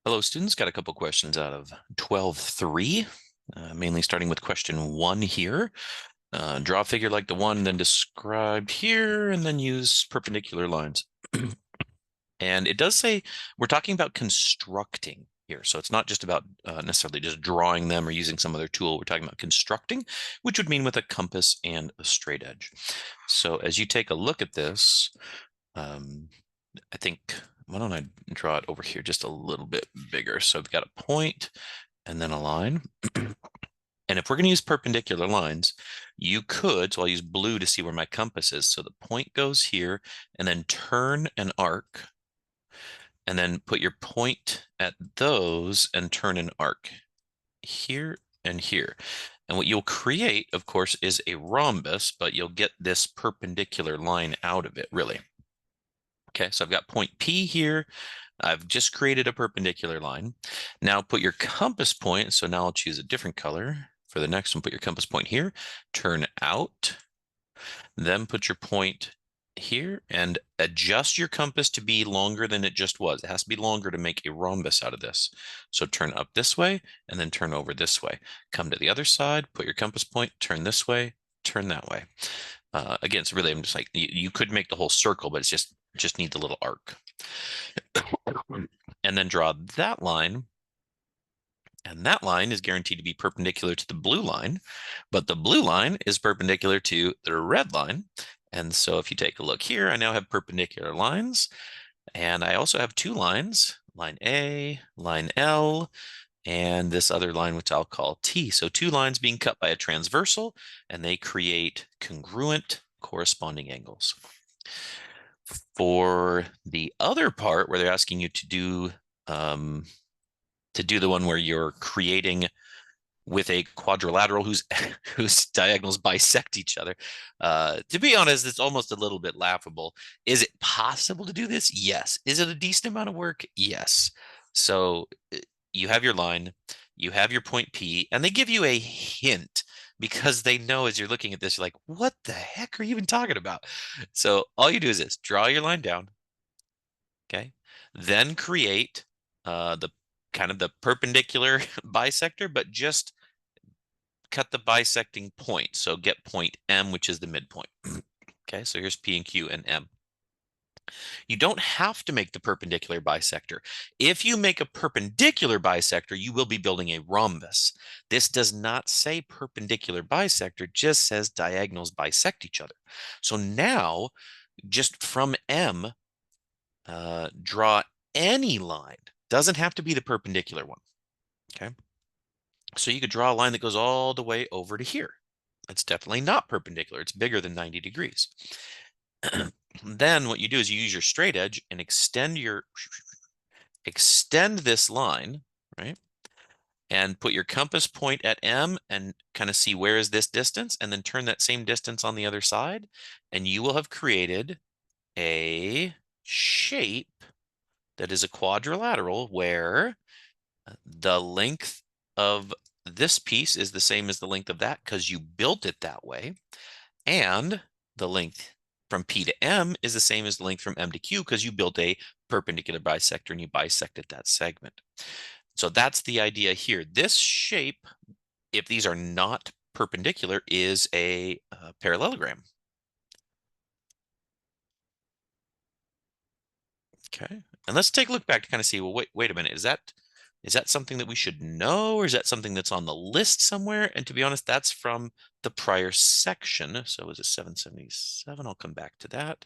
Hello, students. Got a couple questions out of 12.3, mainly starting with question 1 here. Draw a figure like the one then described here, and then use perpendicular lines. And it does say we're talking about constructing here. So it's not just about necessarily just drawing them or using some other tool. We're talking about constructing, which would mean with a compass and a straight edge. So as you take a look at this, I think, why don't I draw it over here just a little bit bigger? So we've got a point and then a line. And if we're going to use perpendicular lines, you could, so I'll use blue to see where my compass is. So the point goes here and then turn an arc and then put your point at those and turn an arc here and here. And what you'll create, of course, is a rhombus, but you'll get this perpendicular line out of it, really. Okay, so I've got point P here. I've just created a perpendicular line. Now put your compass point. So now I'll choose a different color for the next one. Put your compass point here, turn out, then put your point here and adjust your compass to be longer than it just was. It has to be longer to make a rhombus out of this. So turn up this way and then turn over this way. Come to the other side, put your compass point, turn this way, turn that way. Again, so really I'm just like, you could make the whole circle, but it's just needs a little arc. And then draw that line. And that line is guaranteed to be perpendicular to the blue line, but the blue line is perpendicular to the red line. And so if you take a look here, I now have perpendicular lines. And I also have two lines, line A, line L, and this other line, which I'll call T. So two lines being cut by a transversal, and they create congruent corresponding angles. For the other part where they're asking you to do the one where you're creating with a quadrilateral whose diagonals bisect each other. To be honest, it's almost a little bit laughable. Is it possible to do this? Yes. Is it a decent amount of work? Yes. So you have your line, you have your point P, and they give you a hint because they know as you're looking at this, you're like, what the heck are you even talking about? So all you do is this, draw your line down, okay? Then create the kind of the perpendicular bisector, but just cut the bisecting point. So get point M, which is the midpoint. Okay, so here's P and Q and M. You don't have to make the perpendicular bisector. If you make a perpendicular bisector, you will be building a rhombus. This does not say perpendicular bisector, just says diagonals bisect each other. So now, just from M, draw any line. Doesn't have to be the perpendicular one, okay? So you could draw a line that goes all the way over to here. It's definitely not perpendicular. It's bigger than 90 degrees. Then what you do is you use your straight edge and extend this line, right? And put your compass point at M and kind of see where is this distance, and then turn that same distance on the other side, and you will have created a shape that is a quadrilateral where the length of this piece is the same as the length of that because you built it that way. And the length from P to M is the same as the length from M to Q because you built a perpendicular bisector and you bisected that segment. So that's the idea here. This shape, if these are not perpendicular, is a parallelogram. Okay. And let's take a look back to kind of see, well, wait a minute. Is that something that we should know, or is that something that's on the list somewhere? And to be honest, that's from the prior section. So was it 777? I'll come back to that.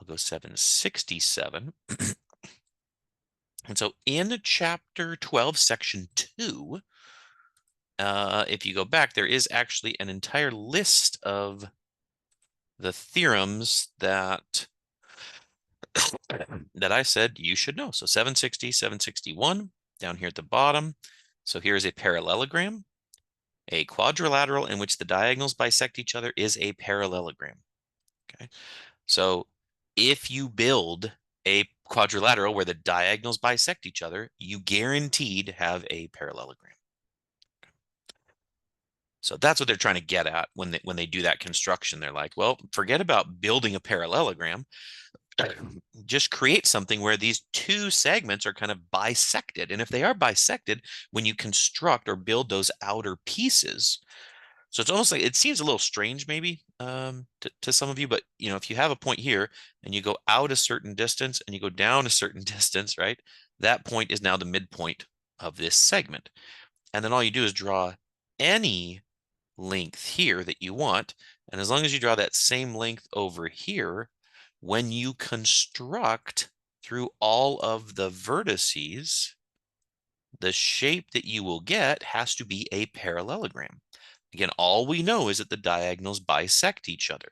I'll go 767. And so in chapter 12, section 2, if you go back, there is actually an entire list of the theorems that I said you should know. So 760, 761, down here at the bottom. So here's a parallelogram. A quadrilateral in which the diagonals bisect each other is a parallelogram. Okay, so if you build a quadrilateral where the diagonals bisect each other, you guaranteed have a parallelogram. So that's what they're trying to get at when they do that construction. They're like, well, forget about building a parallelogram. just create something where these two segments are kind of bisected. And if they are bisected, when you construct or build those outer pieces, so it's almost like it seems a little strange maybe to some of you, but you know, if you have a point here and you go out a certain distance and you go down a certain distance, right? That point is now the midpoint of this segment. And then all you do is draw any length here that you want. And as long as you draw that same length over here, when you construct through all of the vertices, the shape that you will get has to be a parallelogram. Again, all we know is that the diagonals bisect each other.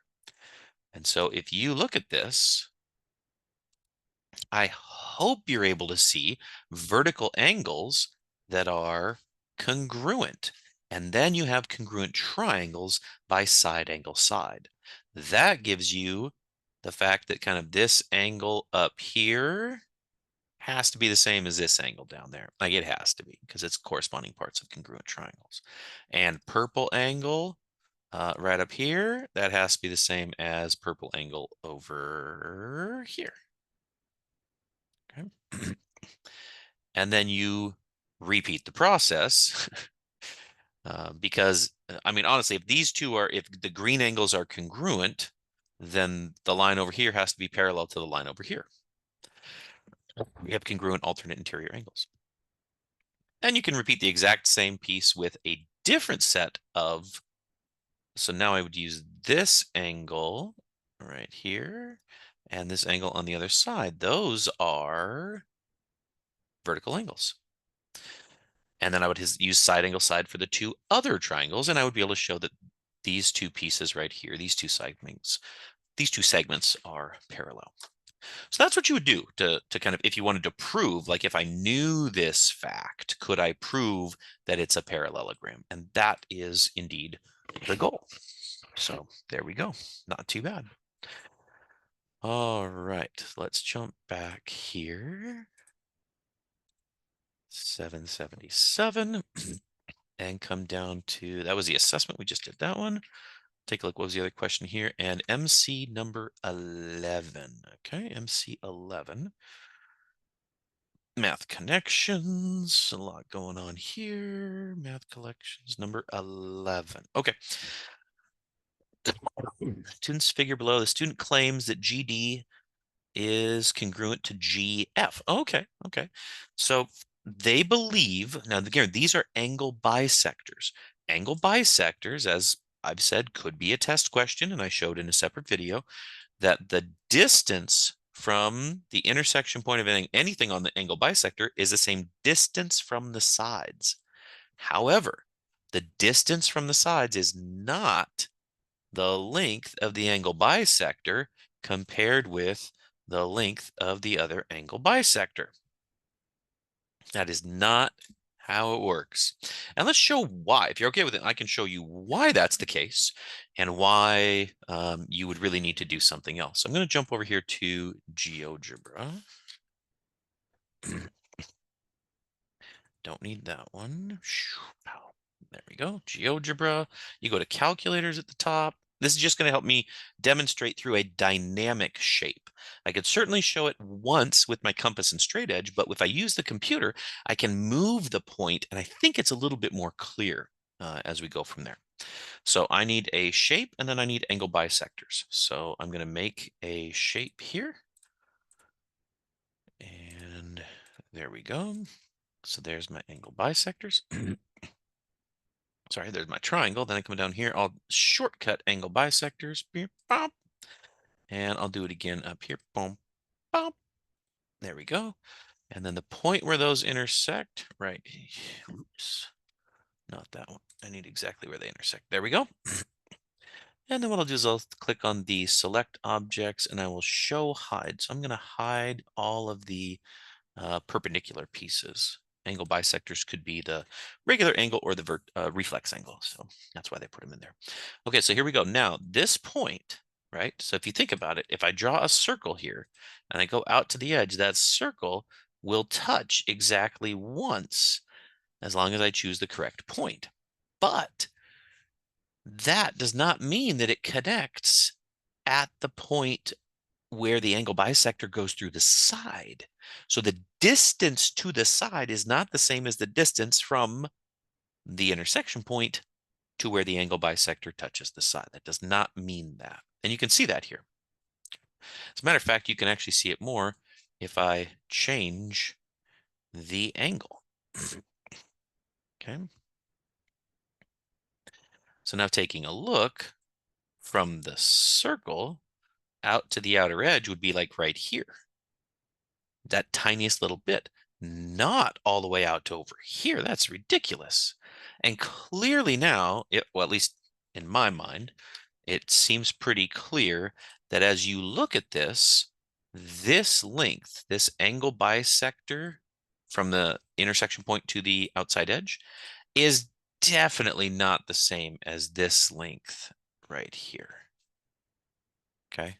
And so if you look at this, I hope you're able to see vertical angles that are congruent. And then you have congruent triangles by side angle side. That gives you the fact that kind of this angle up here has to be the same as this angle down there. Like it has to be because it's corresponding parts of congruent triangles. And purple angle right up here, that has to be the same as purple angle over here. Okay. And then you repeat the process because, I mean, honestly, if these two are, if the green angles are congruent, then the line over here has to be parallel to the line over here. We have congruent alternate interior angles. And you can repeat the exact same piece with a different set of, so now I would use this angle right here and this angle on the other side. Those are vertical angles. And then I would use side angle side for the two other triangles, and I would be able to show that these two pieces right here, these two segments are parallel. So that's what you would do to kind of, if you wanted to prove, like if I knew this fact, could I prove that it's a parallelogram? And that is indeed the goal. So there we go. Not too bad. All right, let's jump back here. 777 and come down to, that was the assessment. We just did that one. Take a look. What was the other question here? And MC number 11. Okay, MC 11. Math connections. A lot going on here. Math collections number 11. Okay. Student's figure below. The student claims that GD is congruent to GF. Okay, okay. So they believe, now again, these are angle bisectors. Angle bisectors, as I've said, could be a test question, and I showed in a separate video that the distance from the intersection point of anything on the angle bisector is the same distance from the sides. However, the distance from the sides is not the length of the angle bisector compared with the length of the other angle bisector. That is not how it works. And let's show why. If you're okay with it, I can show you why that's the case and why you would really need to do something else. I'm going to jump over here to GeoGebra. Don't need that one. There we go. GeoGebra. You go to calculators at the top. This is just going to help me demonstrate through a dynamic shape. I could certainly show it once with my compass and straight edge, but if I use the computer, I can move the point, and I think it's a little bit more clear as we go from there. So I need a shape, and then I need angle bisectors. So I'm going to make a shape here. And there we go. So there's my angle bisectors. Sorry, there's my triangle. Then I come down here. I'll shortcut angle bisectors. And I'll do it again up here. Boom, boom. There we go. And then the point where those intersect, right? Oops, not that one. I need exactly where they intersect. There we go. And then what I'll do is I'll click on the select objects and I will show hide. So I'm going to hide all of the perpendicular pieces. Angle bisectors could be the regular angle or the reflex angle. So that's why they put them in there. Okay, so here we go. Now this point, right? So if you think about it, if I draw a circle here and I go out to the edge, that circle will touch exactly once as long as I choose the correct point. But that does not mean that it connects at the point where the angle bisector goes through the side. So the distance to the side is not the same as the distance from the intersection point to where the angle bisector touches the side. That does not mean that. And you can see that here. As a matter of fact, you can actually see it more if I change the angle. Okay. So now taking a look from the circle out to the outer edge would be like right here. That tiniest little bit, not all the way out to over here. That's ridiculous. And clearly now, well, at least in my mind, it seems pretty clear that as you look at this length, this angle bisector from the intersection point to the outside edge is definitely not the same as this length right here. Okay,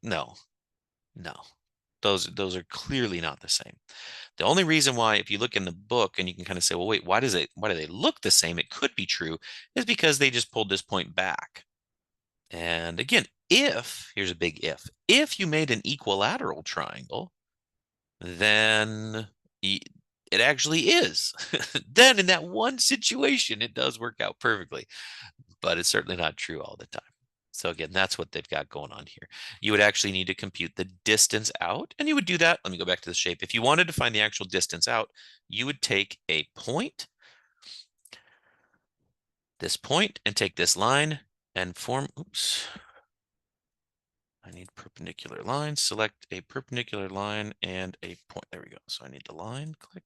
no, those are clearly not the same. The only reason why, if you look in the book and you can kind of say, well, wait, why do they look the same? It could be true, is because they just pulled this point back. And again, here's a big if you made an equilateral triangle, then it actually is. Then in that one situation, it does work out perfectly, but it's certainly not true all the time. So again, that's what they've got going on here. You would actually need to compute the distance out, and you would do that. Let me go back to the shape. If you wanted to find the actual distance out, you would take a point, this point, and take this line and form, oops, I need perpendicular lines. Select a perpendicular line and a point. There we go. So I need the line, click.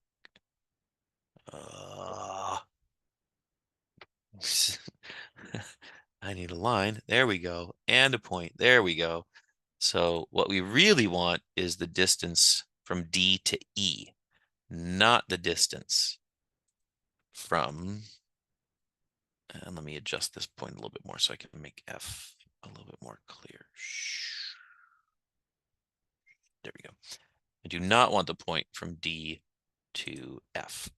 I need a line. There we go. And a point. There we go. So what we really want is the distance from D to E, not the distance from, and let me adjust this point a little bit more so I can make F a little bit more clear. There we go. I do not want the point from D to F.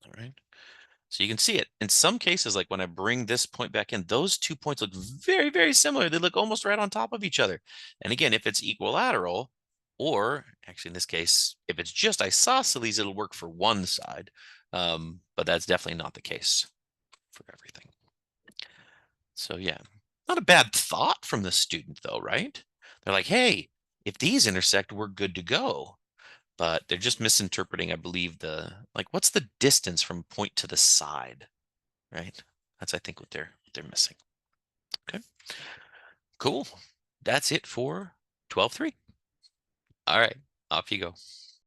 All right. So you can see it in some cases, like when I bring this point back in, those 2 points look very, very similar. They look almost right on top of each other. And again, if it's equilateral, or actually in this case, if it's just isosceles, it'll work for one side. But that's definitely not the case for everything. So yeah, not a bad thought from the student though, right? They're like, hey, if these intersect, we're good to go. But they're just misinterpreting, I believe, what's the distance from point to the side, right? That's, I think, what they're missing. Okay, cool. That's it for 12.3. All right, off you go.